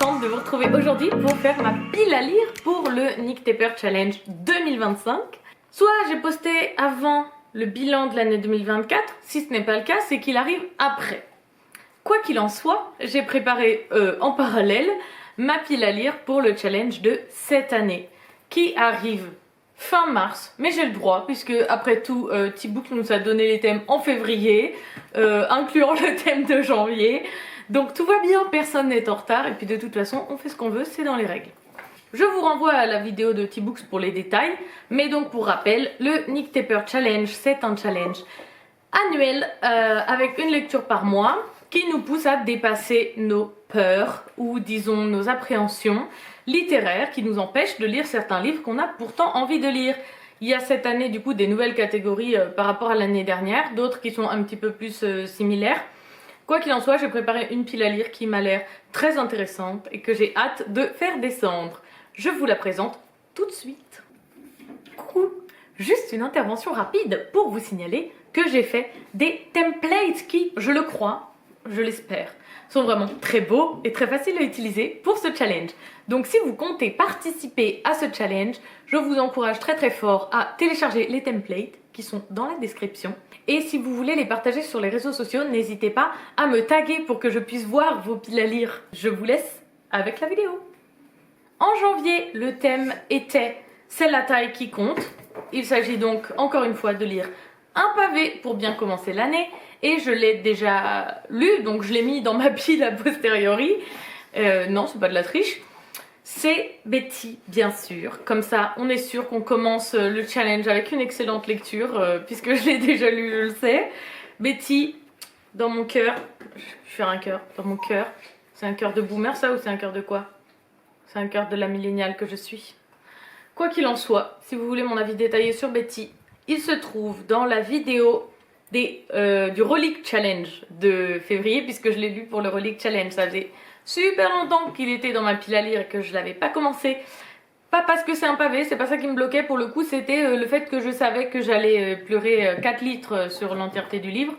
contente de vous retrouver aujourd'hui pour faire ma pile à lire pour le Nick Tepper Challenge 2025. Soit j'ai posté avant le bilan de l'année 2024, si ce n'est pas le cas, c'est qu'il arrive après. Quoi qu'il en soit, j'ai préparé en parallèle ma pile à lire pour le challenge de cette année, qui arrive fin mars, mais j'ai le droit, puisque après tout, T-Book nous a donné les thèmes en février, incluant le thème de janvier. Donc tout va bien, personne n'est en retard, et puis de toute façon, on fait ce qu'on veut, c'est dans les règles. Je vous renvoie à la vidéo de T-Books pour les détails, mais donc pour rappel, le Nick Tepper Challenge, c'est un challenge annuel avec une lecture par mois qui nous pousse à dépasser nos peurs ou disons nos appréhensions littéraires qui nous empêchent de lire certains livres qu'on a pourtant envie de lire. Il y a cette année du coup des nouvelles catégories par rapport à l'année dernière, d'autres qui sont un petit peu plus similaires. Quoi qu'il en soit, j'ai préparé une pile à lire qui m'a l'air très intéressante et que j'ai hâte de faire descendre. Je vous la présente tout de suite. Coucou! Juste une intervention rapide pour vous signaler que j'ai fait des templates qui, je le crois, je l'espère, sont vraiment très beaux et très faciles à utiliser pour ce challenge. Donc si vous comptez participer à ce challenge, je vous encourage très fort à télécharger les templates qui sont dans la description. Et si vous voulez les partager sur les réseaux sociaux, n'hésitez pas à me taguer pour que je puisse voir vos piles à lire. Je vous laisse avec la vidéo. En janvier, le thème était « C'est la taille qui compte ». Il s'agit donc encore une fois de lire un pavé pour bien commencer l'année. Et je l'ai déjà lu, donc je l'ai mis dans ma pile a posteriori. Non, c'est pas de la triche. C'est Betty, bien sûr. Comme ça, on est sûr qu'on commence le challenge avec une excellente lecture, puisque je l'ai déjà lu, je le sais. Betty, dans mon cœur. Je vais faire un cœur, dans mon cœur. C'est un cœur de boomer, ça, ou c'est un cœur de quoi? C'est un cœur de la milléniale que je suis. Quoi qu'il en soit, si vous voulez mon avis détaillé sur Betty, il se trouve dans la vidéo du Relic Challenge de février, puisque je l'ai lu pour le Relic Challenge. Ça faisait super longtemps qu'il était dans ma pile à lire et que je l'avais pas commencé. Pas parce que c'est un pavé, c'est pas ça qui me bloquait pour le coup, c'était le fait que je savais que j'allais pleurer 4 litres sur l'entièreté du livre.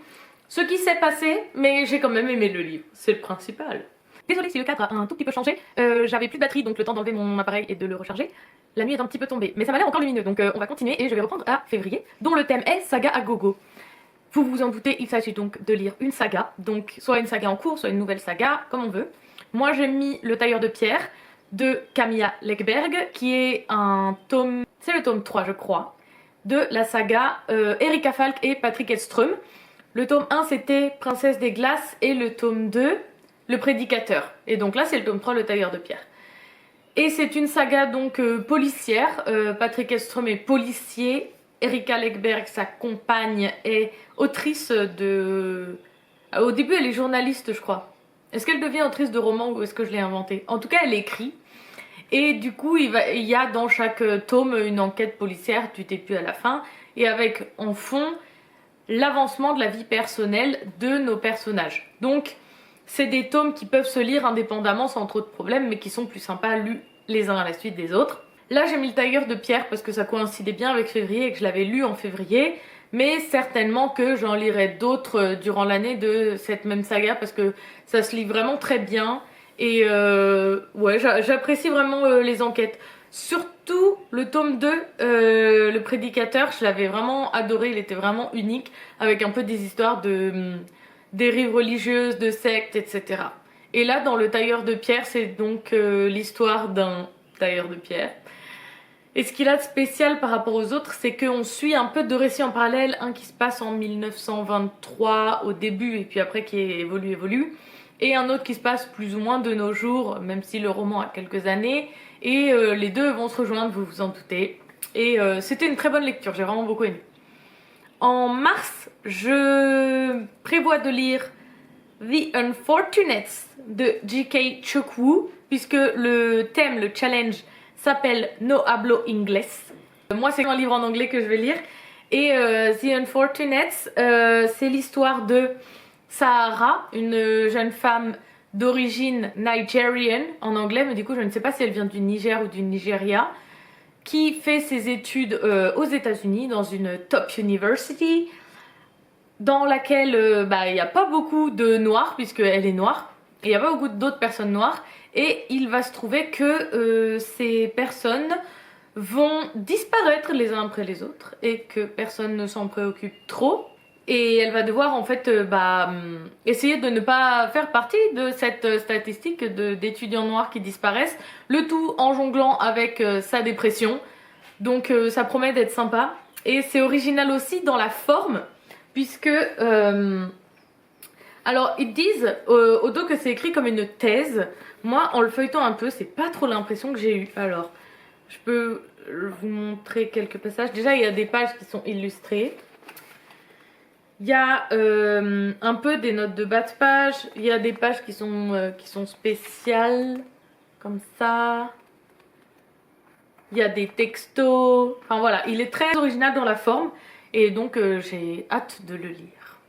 Ce qui s'est passé, mais j'ai quand même aimé le livre, c'est le principal. Désolée si le cadre a un tout petit peu changé, j'avais plus de batterie donc le temps d'enlever mon appareil et de le recharger. La nuit est un petit peu tombée, mais ça m'a l'air encore lumineux donc on va continuer et je vais reprendre à février, dont le thème est saga à gogo. Vous vous en doutez, il s'agit donc de lire une saga, donc soit une saga en cours, soit une nouvelle saga, comme on veut. Moi j'ai mis Le Tailleur de Pierre de Camilla Läckberg, qui est un tome, c'est le tome 3 je crois, de la saga Erika Falk et Patrick Edström. Le tome 1 c'était Princesse des Glaces et le tome 2, Le Prédicateur. Et donc là c'est le tome 3, Le Tailleur de Pierre. Et c'est une saga donc policière, Patrick Edström est policier, Erika Läckberg, sa compagne, est autrice de... Au début elle est journaliste je crois. Est-ce qu'elle devient autrice de romans ou est-ce que je l'ai inventé? En tout cas elle écrit. Et du coup il y a dans chaque tome une enquête policière du début à la fin. Et avec en fond l'avancement de la vie personnelle de nos personnages. Donc c'est des tomes qui peuvent se lire indépendamment sans trop de problèmes mais qui sont plus sympas lus les uns à la suite des autres. Là j'ai mis Le Tailleur de Pierre parce que ça coïncidait bien avec février et que je l'avais lu en février. Mais certainement que j'en lirai d'autres durant l'année de cette même saga parce que ça se lit vraiment très bien. Et ouais, j'apprécie vraiment les enquêtes. Surtout le tome 2, Le Prédicateur, je l'avais vraiment adoré, il était vraiment unique. Avec un peu des histoires de dérives religieuses, de sectes, etc. Et là dans Le Tailleur de Pierre, c'est donc l'histoire d'un tailleur de pierre. Et ce qu'il a de spécial par rapport aux autres, c'est qu'on suit un peu deux récits en parallèle, un qui se passe en 1923 au début et puis après qui évolue, et un autre qui se passe plus ou moins de nos jours, même si le roman a quelques années, et les deux vont se rejoindre, vous vous en doutez. Et c'était une très bonne lecture, j'ai vraiment beaucoup aimé. En mars, je prévois de lire The Unfortunates de G.K. Chukwu, puisque le thème, le challenge, s'appelle No Hablo Inglés. Moi c'est un livre en anglais que je vais lire. Et The Unfortunates, c'est l'histoire de Sahara, une jeune femme d'origine nigérienne en anglais, mais du coup je ne sais pas si elle vient du Niger ou du Nigeria, qui fait ses études aux États-Unis dans une top university, dans laquelle il n'y a pas beaucoup de noirs puisqu'elle est noire. il n'y a pas beaucoup d'autres personnes noires, et il va se trouver que ces personnes vont disparaître les uns après les autres, et que personne ne s'en préoccupe trop. Et elle va devoir en fait essayer de ne pas faire partie de cette statistique d'étudiants noirs qui disparaissent, le tout en jonglant avec sa dépression. Donc ça promet d'être sympa. Et c'est original aussi dans la forme, puisque... alors ils disent au dos que c'est écrit comme une thèse. Moi en le feuilletant un peu, c'est pas trop l'impression que j'ai eue. Alors je peux vous montrer quelques passages. Déjà il y a des pages qui sont illustrées. Il y a un peu des notes de bas de page, il y a des pages qui sont spéciales, comme ça. Il y a des textos, enfin voilà, il est très original dans la forme et donc j'ai hâte de le lire.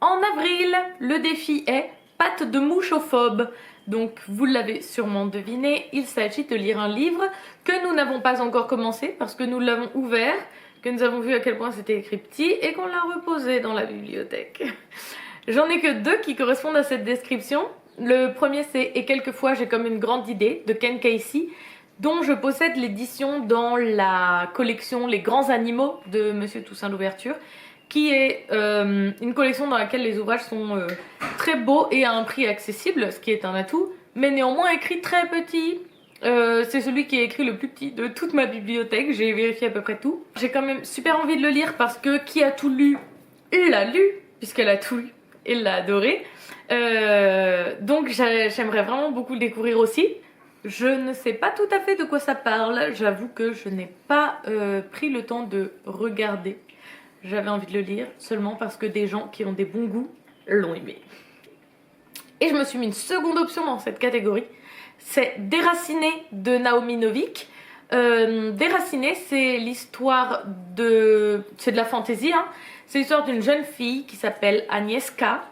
En avril, le défi est pâte de mouchophobe. Donc vous l'avez sûrement deviné, il s'agit de lire un livre que nous n'avons pas encore commencé parce que nous l'avons ouvert, que nous avons vu à quel point c'était écrit petit et qu'on l'a reposé dans la bibliothèque. J'en ai que 2 qui correspondent à cette description. Le premier c'est « Et quelquefois j'ai comme une grande idée » de Ken Casey, dont je possède l'édition dans la collection Les Grands Animaux de Monsieur Toussaint Louverture, qui est une collection dans laquelle les ouvrages sont très beaux et à un prix accessible, ce qui est un atout, mais néanmoins écrit très petit. C'est celui qui est écrit le plus petit de toute ma bibliothèque, j'ai vérifié à peu près tout. J'ai quand même super envie de le lire parce que qui a tout lu, l'a lu, puisqu'elle a tout lu et l'a adoré. Donc j'aimerais vraiment beaucoup le découvrir aussi. Je ne sais pas tout à fait de quoi ça parle, j'avoue que je n'ai pas pris le temps de regarder. J'avais envie de le lire seulement parce que des gens qui ont des bons goûts l'ont aimé. Et je me suis mis une seconde option dans cette catégorie. C'est Déraciné de Naomi Novik. Déraciné, c'est l'histoire de... c'est de la fantaisie, hein. C'est l'histoire d'une jeune fille qui s'appelle Agnieszka,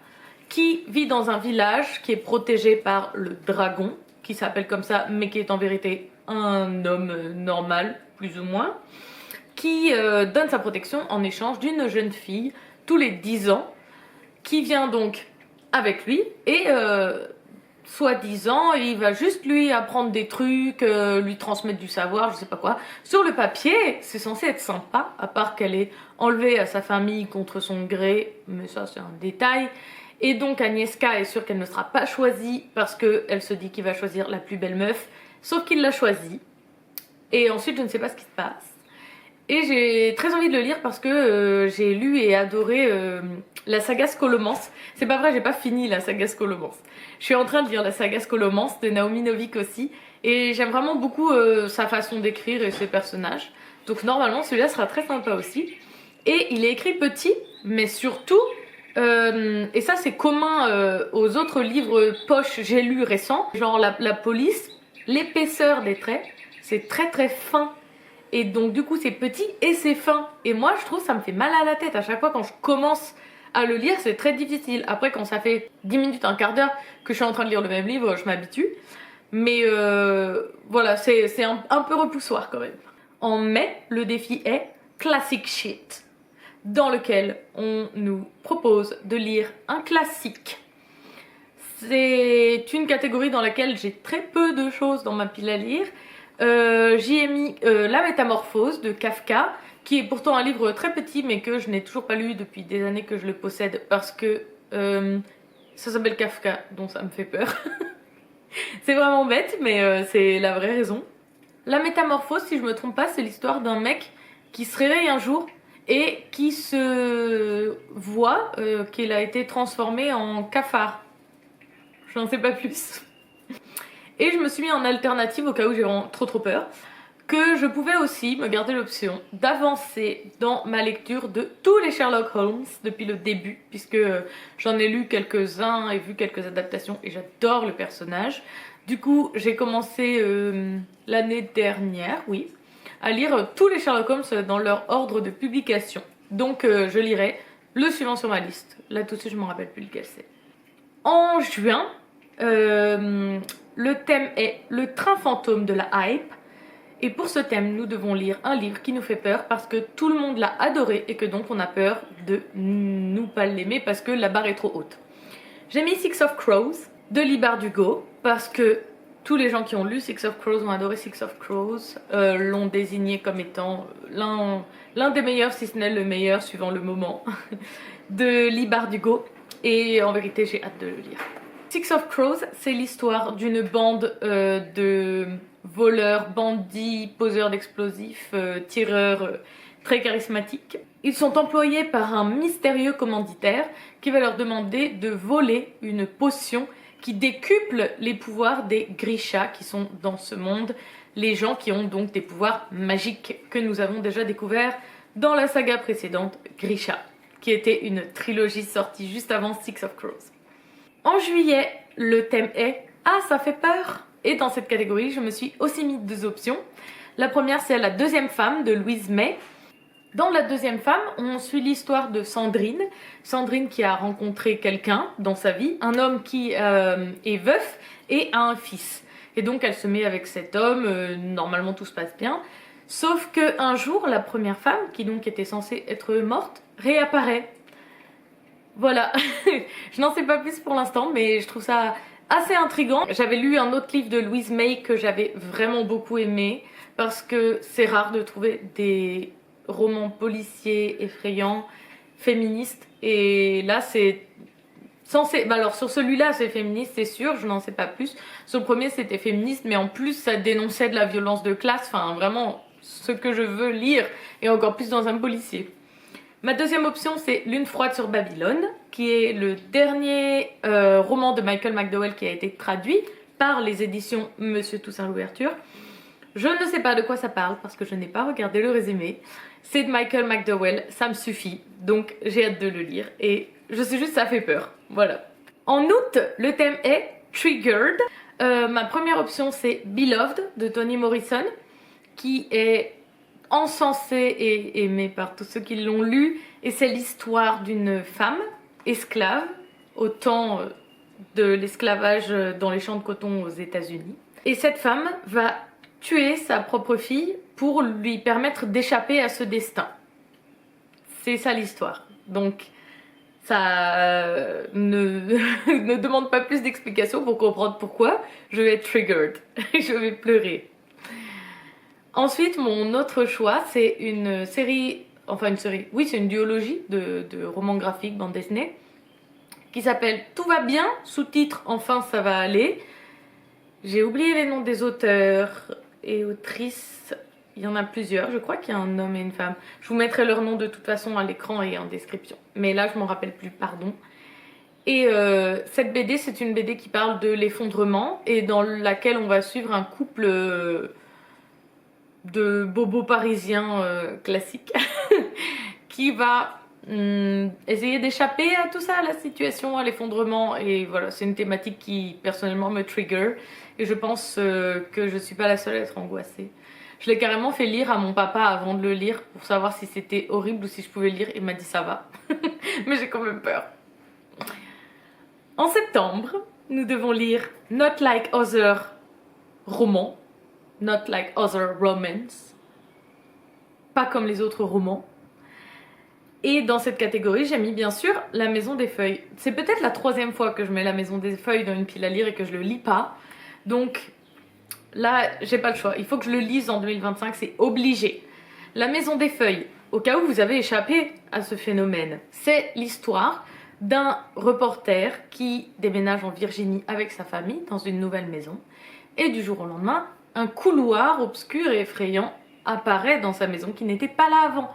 qui vit dans un village qui est protégé par le dragon, qui s'appelle comme ça, mais qui est en vérité un homme normal, plus ou moins, qui donne sa protection en échange d'une jeune fille tous les 10 ans, qui vient donc avec lui et soi-disant il va juste lui apprendre des trucs, lui transmettre du savoir, je sais pas quoi. Sur le papier c'est censé être sympa, à part qu'elle est enlevée à sa famille contre son gré, mais ça c'est un détail. Et donc Agnieszka est sûre qu'elle ne sera pas choisie parce qu'elle se dit qu'il va choisir la plus belle meuf, sauf qu'il l'a choisie. Et ensuite je ne sais pas ce qui se passe. Et j'ai très envie de le lire parce que j'ai lu et adoré la saga Scholomance. C'est pas vrai, j'ai pas fini la saga Scholomance. Je suis en train de lire la saga Scholomance de Naomi Novik aussi. Et j'aime vraiment beaucoup sa façon d'écrire et ses personnages. Donc normalement celui-là sera très sympa aussi. Et il est écrit petit, mais surtout, et ça c'est commun aux autres livres poche j'ai lu récents, genre la police, l'épaisseur des traits, c'est très très fin. Et donc du coup c'est petit et c'est fin. Et moi je trouve ça me fait mal à la tête. À chaque fois quand je commence à le lire c'est très difficile. Après quand ça fait 10 minutes, un quart d'heure que je suis en train de lire le même livre, je m'habitue. Mais voilà, c'est un peu repoussoir quand même. En mai, le défi est Classic Shit, dans lequel on nous propose de lire un classique. C'est une catégorie dans laquelle j'ai très peu de choses dans ma pile à lire. J'y ai mis La Métamorphose de Kafka, qui est pourtant un livre très petit mais que je n'ai toujours pas lu depuis des années que je le possède parce que ça s'appelle Kafka, donc ça me fait peur. C'est vraiment bête mais c'est la vraie raison. La Métamorphose, si je me trompe pas, c'est l'histoire d'un mec qui se réveille un jour et qui se voit qu'il a été transformé en cafard. Je n'en sais pas plus. Et je me suis mis en alternative au cas où j'ai vraiment trop peur, que je pouvais aussi me garder l'option d'avancer dans ma lecture de tous les Sherlock Holmes depuis le début, puisque j'en ai lu quelques-uns et vu quelques adaptations et j'adore le personnage. Du coup j'ai commencé l'année dernière, oui, à lire tous les Sherlock Holmes dans leur ordre de publication. Donc je lirai le suivant sur ma liste. Là tout de suite je me rappelle plus lequel c'est. En juin, le thème est le train fantôme de la hype. Et pour ce thème, nous devons lire un livre qui nous fait peur parce que tout le monde l'a adoré et que donc on a peur de nous pas l'aimer parce que la barre est trop haute. J'ai mis Six of Crows de Leigh Bardugo, parce que tous les gens qui ont lu Six of Crows ont adoré Six of Crows, l'ont désigné comme étant l'un des meilleurs, si ce n'est le meilleur, suivant le moment, de Leigh Bardugo. Et en vérité, j'ai hâte de le lire. Six of Crows, c'est l'histoire d'une bande de voleurs, bandits, poseurs d'explosifs, tireurs très charismatiques. Ils sont employés par un mystérieux commanditaire qui va leur demander de voler une potion qui décuple les pouvoirs des Grisha qui sont dans ce monde, les gens qui ont donc des pouvoirs magiques que nous avons déjà découvert dans la saga précédente, Grisha, qui était une trilogie sortie juste avant Six of Crows. En juillet, le thème est « Ah, ça fait peur !» Et dans cette catégorie, je me suis aussi mis 2 options. La première, c'est La deuxième femme de Louise May. Dans La deuxième femme, on suit l'histoire de Sandrine. Sandrine qui a rencontré quelqu'un dans sa vie, un homme qui est veuf et a un fils. Et donc elle se met avec cet homme, normalement tout se passe bien. Sauf qu'un jour, la première femme, qui donc était censée être morte, réapparaît. Voilà, je n'en sais pas plus pour l'instant, mais je trouve ça assez intriguant. J'avais lu un autre livre de Louise May que j'avais vraiment beaucoup aimé, parce que c'est rare de trouver des romans policiers effrayants, féministes, et là c'est censé... Bah alors sur celui-là c'est féministe, c'est sûr, je n'en sais pas plus. Sur le premier c'était féministe, mais en plus ça dénonçait de la violence de classe, enfin vraiment ce que je veux lire, et encore plus dans un policier. Ma deuxième option, c'est Lune froide sur Babylone, qui est le dernier roman de Michael McDowell qui a été traduit par les éditions Monsieur Toussaint Louverture. Je ne sais pas de quoi ça parle parce que je n'ai pas regardé le résumé. C'est de Michael McDowell, ça me suffit, donc j'ai hâte de le lire et je sais juste ça fait peur, voilà. En août, le thème est Triggered. Ma première option, c'est Beloved de Toni Morrison, qui est encensé et aimé par tous ceux qui l'ont lu, et c'est l'histoire d'une femme esclave au temps de l'esclavage dans les champs de coton aux États-Unis. Et cette femme va tuer sa propre fille pour lui permettre d'échapper à ce destin. C'est ça l'histoire. Donc ça ne demande pas plus d'explications pour comprendre pourquoi je vais être triggered. Je vais pleurer. Ensuite, mon autre choix, c'est une série, oui, c'est une duologie de romans graphiques, bande dessinée, qui s'appelle Tout va bien, sous-titre Enfin ça va aller. J'ai oublié les noms des auteurs et autrices, il y en a plusieurs, je crois qu'il y a un homme et une femme. Je vous mettrai leur nom de toute façon à l'écran et en description, mais là je m'en rappelle plus, pardon. Et cette BD, c'est une BD qui parle de l'effondrement et dans laquelle on va suivre un couple... de bobo parisien classique qui va essayer d'échapper à tout ça, à la situation, à l'effondrement, et voilà, c'est une thématique qui personnellement me trigger et je pense que je suis pas la seule à être angoissée. Je l'ai carrément fait lire à mon papa avant de le lire pour savoir si c'était horrible ou si je pouvais le lire, il m'a dit ça va mais j'ai quand même peur. En septembre, nous devons lire Not Like Other romans, Not Like Other Romance, pas comme les autres romans. Et dans cette catégorie, j'ai mis bien sûr La Maison des Feuilles. C'est peut-être la 3e fois que je mets La Maison des Feuilles dans une pile à lire et que je le lis pas. Donc là, j'ai pas le choix. Il faut que je le lise en 2025, c'est obligé. La Maison des Feuilles, au cas où vous avez échappé à ce phénomène, c'est l'histoire d'un reporter qui déménage en Virginie avec sa famille dans une nouvelle maison. Et du jour au lendemain, un couloir obscur et effrayant apparaît dans sa maison qui n'était pas là avant.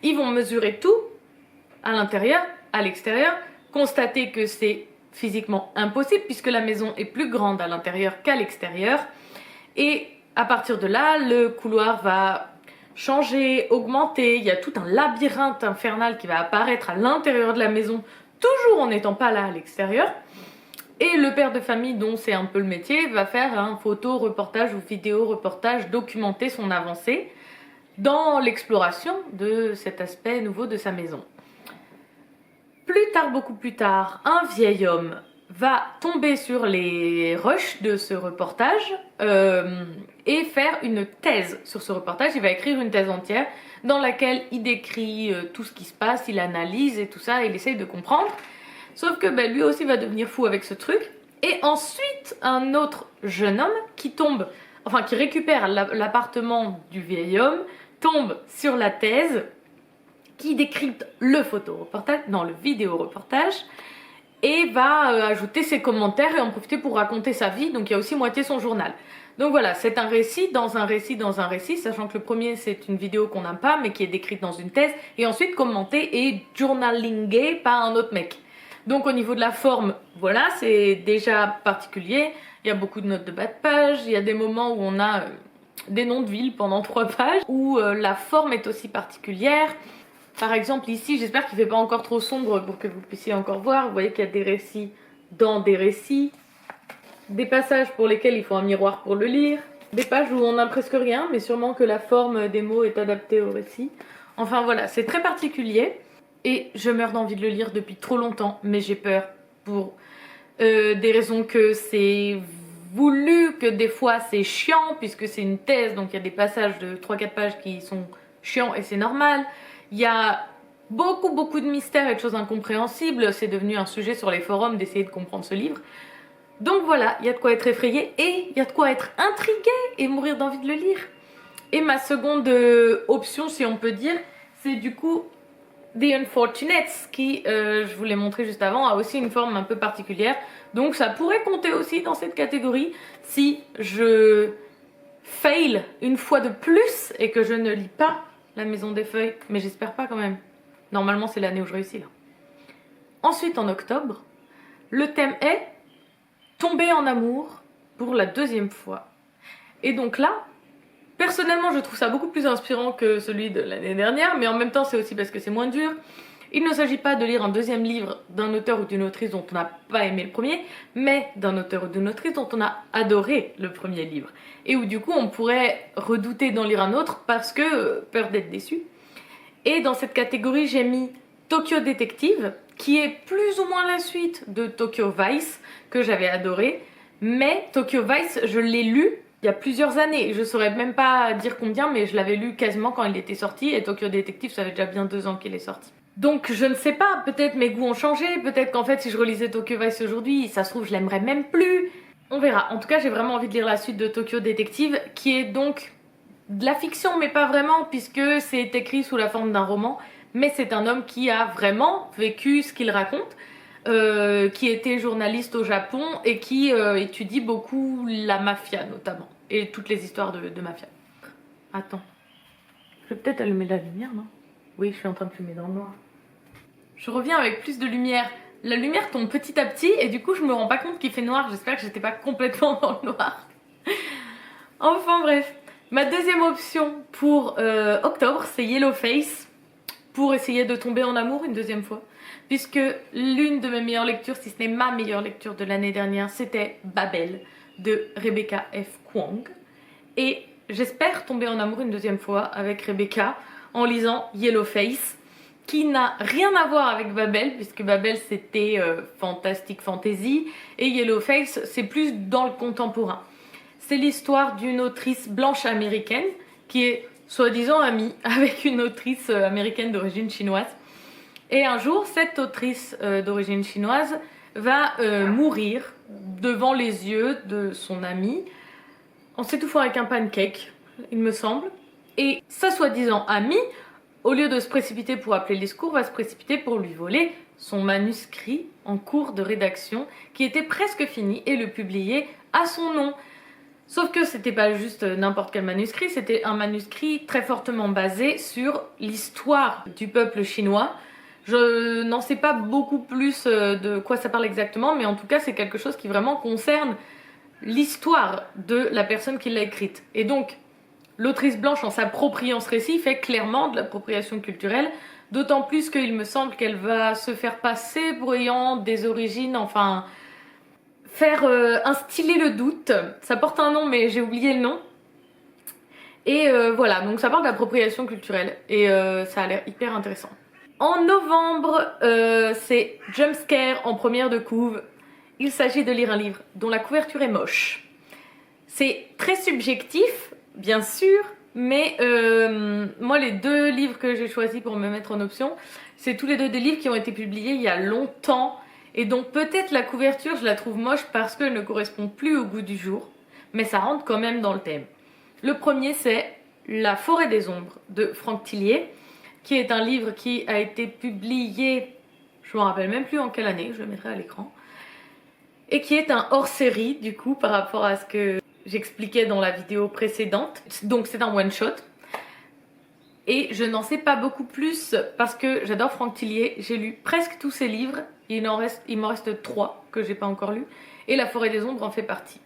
Ils vont mesurer tout, à l'intérieur, à l'extérieur, constater que c'est physiquement impossible puisque la maison est plus grande à l'intérieur qu'à l'extérieur. Et à partir de là, le couloir va changer, augmenter. Il y a tout un labyrinthe infernal qui va apparaître à l'intérieur de la maison, toujours en n'étant pas là à l'extérieur. Et le père de famille, dont c'est un peu le métier, va faire un photo-reportage ou vidéo-reportage, documenter son avancée dans l'exploration de cet aspect nouveau de sa maison. Plus tard, beaucoup plus tard, un vieil homme va tomber sur les rushs de ce reportage et faire une thèse sur ce reportage. Il va écrire une thèse entière dans laquelle il décrit tout ce qui se passe, il analyse et tout ça, il essaye de comprendre. Sauf que lui aussi va devenir fou avec ce truc Et ensuite, un autre jeune homme qui récupère l'appartement du vieil homme, tombe sur la thèse, qui décrypte le vidéo-reportage, et va ajouter ses commentaires et en profiter pour raconter sa vie. Donc il y a aussi moitié son journal. Donc voilà, c'est un récit dans un récit dans un récit, sachant que le premier c'est une vidéo qu'on n'aime pas mais qui est décrite dans une thèse et ensuite commentée et journalingée par un autre mec. Donc au niveau de la forme, voilà, c'est déjà particulier. Il y a beaucoup de notes de bas de page, il y a des moments où on a des noms de villes pendant 3 pages, où la forme est aussi particulière. Par exemple ici, j'espère qu'il ne fait pas encore trop sombre pour que vous puissiez encore voir. Vous voyez qu'il y a des récits dans des récits, des passages pour lesquels il faut un miroir pour le lire, des pages où on n'a presque rien, mais sûrement que la forme des mots est adaptée au récit. Enfin voilà, c'est très particulier et je meurs d'envie de le lire depuis trop longtemps, mais j'ai peur pour des raisons que c'est voulu, que des fois c'est chiant puisque c'est une thèse, donc il y a des passages de 3-4 pages qui sont chiants et c'est normal. Il y a beaucoup de mystères et de choses incompréhensibles, c'est devenu un sujet sur les forums d'essayer de comprendre ce livre. Donc voilà, il y a de quoi être effrayé et il y a de quoi être intrigué et mourir d'envie de le lire. Et ma seconde option, si on peut dire, c'est du coup The Unfortunates, qui, je vous l'ai montré juste avant, a aussi une forme un peu particulière. Donc ça pourrait compter aussi dans cette catégorie si je fail une fois de plus et que je ne lis pas La Maison des Feuilles, mais j'espère pas quand même. Normalement c'est l'année où je réussis là. Ensuite en octobre, le thème est tomber en amour pour la 2e fois. Et donc là, personnellement je trouve ça beaucoup plus inspirant que celui de l'année dernière, mais en même temps c'est aussi parce que c'est moins dur. Il ne s'agit pas de lire un 2e livre d'un auteur ou d'une autrice dont on n'a pas aimé le premier, mais d'un auteur ou d'une autrice dont on a adoré le premier livre. Et où du coup on pourrait redouter d'en lire un autre parce que peur d'être déçu. Et dans cette catégorie j'ai mis Tokyo Detective, qui est plus ou moins la suite de Tokyo Vice, que j'avais adoré. Mais Tokyo Vice, je l'ai lu il y a plusieurs années. Je saurais même pas dire combien, mais je l'avais lu quasiment quand il était sorti. Et Tokyo Detective, ça fait déjà bien 2 ans qu'il est sorti. Donc je ne sais pas, peut-être mes goûts ont changé. Peut-être qu'en fait si je relisais Tokyo Vice aujourd'hui, ça se trouve je l'aimerais même plus. On verra. En tout cas j'ai vraiment envie de lire la suite de Tokyo Detective, qui est donc de la fiction mais pas vraiment, puisque c'est écrit sous la forme d'un roman. Mais c'est un homme qui a vraiment vécu ce qu'il raconte, qui était journaliste au Japon et qui étudie beaucoup la mafia notamment, et toutes les histoires de mafia. Attends, je vais peut-être allumer la lumière, non? Oui, je suis en train de fumer dans le noir. Je reviens avec plus de lumière. La lumière tombe petit à petit et du coup je me rends pas compte qu'il fait noir. J'espère que j'étais pas complètement dans le noir. Enfin bref, ma 2e option pour octobre, c'est Yellowface, pour essayer de tomber en amour une 2e fois, puisque l'une de mes meilleures lectures, si ce n'est ma meilleure lecture de l'année dernière, c'était Babel de Rebecca F. Kuang. Et j'espère tomber en amour une 2e fois avec Rebecca en lisant Yellowface, qui n'a rien à voir avec Babel, puisque Babel c'était fantastique fantasy, et Yellowface c'est plus dans le contemporain. C'est l'histoire d'une autrice blanche américaine qui est soi-disant amie avec une autrice américaine d'origine chinoise. Et un jour, cette autrice d'origine chinoise va mourir devant les yeux de son amie en s'étouffant avec un pancake, il me semble. Et sa soi-disant amie, au lieu de se précipiter pour appeler les secours, va se précipiter pour lui voler son manuscrit en cours de rédaction qui était presque fini et le publier à son nom. Sauf que c'était pas juste n'importe quel manuscrit, c'était un manuscrit très fortement basé sur l'histoire du peuple chinois. Je n'en sais pas beaucoup plus de quoi ça parle exactement, mais en tout cas c'est quelque chose qui vraiment concerne l'histoire de la personne qui l'a écrite. Et donc, l'autrice blanche en s'appropriant ce récit fait clairement de l'appropriation culturelle, d'autant plus qu'il me semble qu'elle va se faire passer pour ayant des origines, enfin... faire instiller le doute. Ça porte un nom mais j'ai oublié le nom. Et voilà, donc ça parle d'appropriation culturelle et ça a l'air hyper intéressant. En novembre, c'est Jumpscare en première de couve. Il s'agit de lire un livre dont la couverture est moche. C'est très subjectif, bien sûr, mais moi les 2 livres que j'ai choisis pour me mettre en option, c'est tous les 2 des livres qui ont été publiés il y a longtemps Et donc peut-être la couverture, je la trouve moche parce qu'elle ne correspond plus au goût du jour, mais ça rentre quand même dans le thème. Le premier, c'est La forêt des ombres de Franck Tillier, qui est un livre qui a été publié, je ne me rappelle même plus en quelle année, je le mettrai à l'écran, et qui est un hors-série du coup par rapport à ce que j'expliquais dans la vidéo précédente. Donc c'est un one-shot. Et je n'en sais pas beaucoup plus parce que j'adore Franck Tillier. J'ai lu presque tous ses livres. Il m'en reste 3 que j'ai pas encore lus. Et La forêt des ombres en fait partie.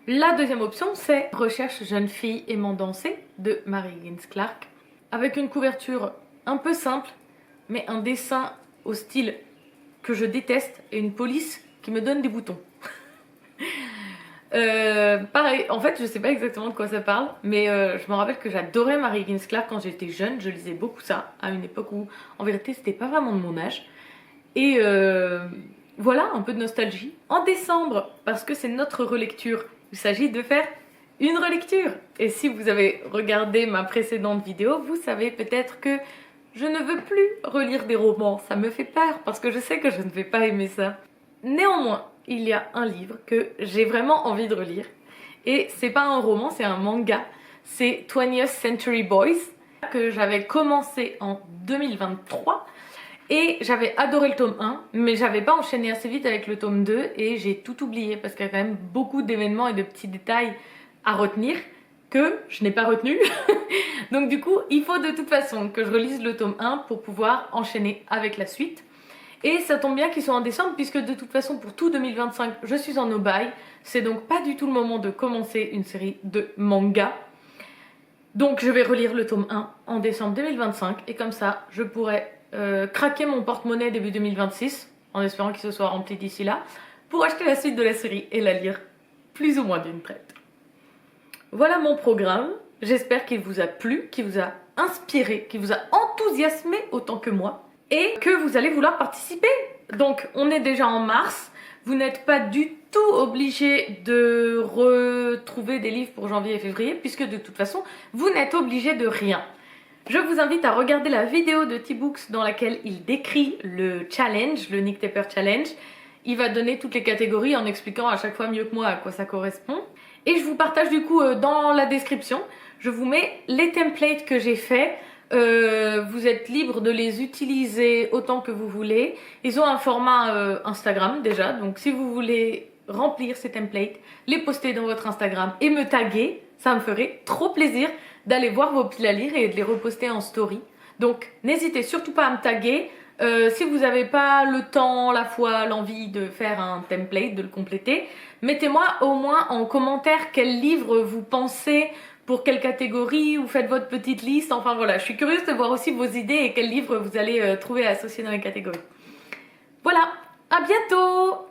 La deuxième option, c'est Recherche jeune fille aimant danser de Mary Higgins Clark. Avec une couverture un peu simple, mais un dessin au style que je déteste et une police qui me donne des boutons. Pareil, en fait je sais pas exactement de quoi ça parle, mais je me rappelle que j'adorais Mary Higgins Clark quand j'étais jeune, je lisais beaucoup ça, à une époque où en vérité c'était pas vraiment de mon âge. Et voilà, un peu de nostalgie. En décembre, parce que c'est notre relecture, il s'agit de faire une relecture. Et si vous avez regardé ma précédente vidéo, vous savez peut-être que je ne veux plus relire des romans, ça me fait peur parce que je sais que je ne vais pas aimer ça. Néanmoins, il y a un livre que j'ai vraiment envie de relire. Et c'est pas un roman, c'est un manga. C'est 20th Century Boys, que j'avais commencé en 2023. Et j'avais adoré le tome 1, mais j'avais pas enchaîné assez vite avec le tome 2. Et j'ai tout oublié, parce qu'il y a quand même beaucoup d'événements et de petits détails à retenir que je n'ai pas retenu. Donc du coup, il faut de toute façon que je relise le tome 1 pour pouvoir enchaîner avec la suite. Et ça tombe bien qu'ils soient en décembre puisque de toute façon pour tout 2025 je suis en no-buy. C'est donc pas du tout le moment de commencer une série de mangas. Donc je vais relire le tome 1 en décembre 2025 et comme ça je pourrai craquer mon porte-monnaie début 2026 en espérant qu'il se soit rempli d'ici là pour acheter la suite de la série et la lire plus ou moins d'une traite. Voilà mon programme. J'espère qu'il vous a plu, qu'il vous a inspiré, qu'il vous a enthousiasmé autant que moi. Et que vous allez vouloir participer. Donc on est déjà en mars, vous n'êtes pas du tout obligé de retrouver des livres pour janvier et février puisque de toute façon vous n'êtes obligé de rien. Je vous invite à regarder la vidéo de T-Books dans laquelle il décrit le challenge, le Nick Tepper Challenge. Il va donner toutes les catégories en expliquant à chaque fois mieux que moi à quoi ça correspond. Et je vous partage du coup dans la description, je vous mets les templates que j'ai faits. Vous êtes libre de les utiliser autant que vous voulez. Ils ont un format Instagram déjà, donc si vous voulez remplir ces templates, les poster dans votre Instagram et me taguer, ça me ferait trop plaisir d'aller voir vos piles à lire et de les reposter en story. Donc n'hésitez surtout pas à me taguer. Si vous n'avez pas le temps, la foi, l'envie de faire un template, de le compléter, mettez-moi au moins en commentaire quel livre vous pensez, pour quelle catégorie, ou faites votre petite liste, enfin voilà, je suis curieuse de voir aussi vos idées et quels livres vous allez trouver associés dans les catégories. Voilà, à bientôt!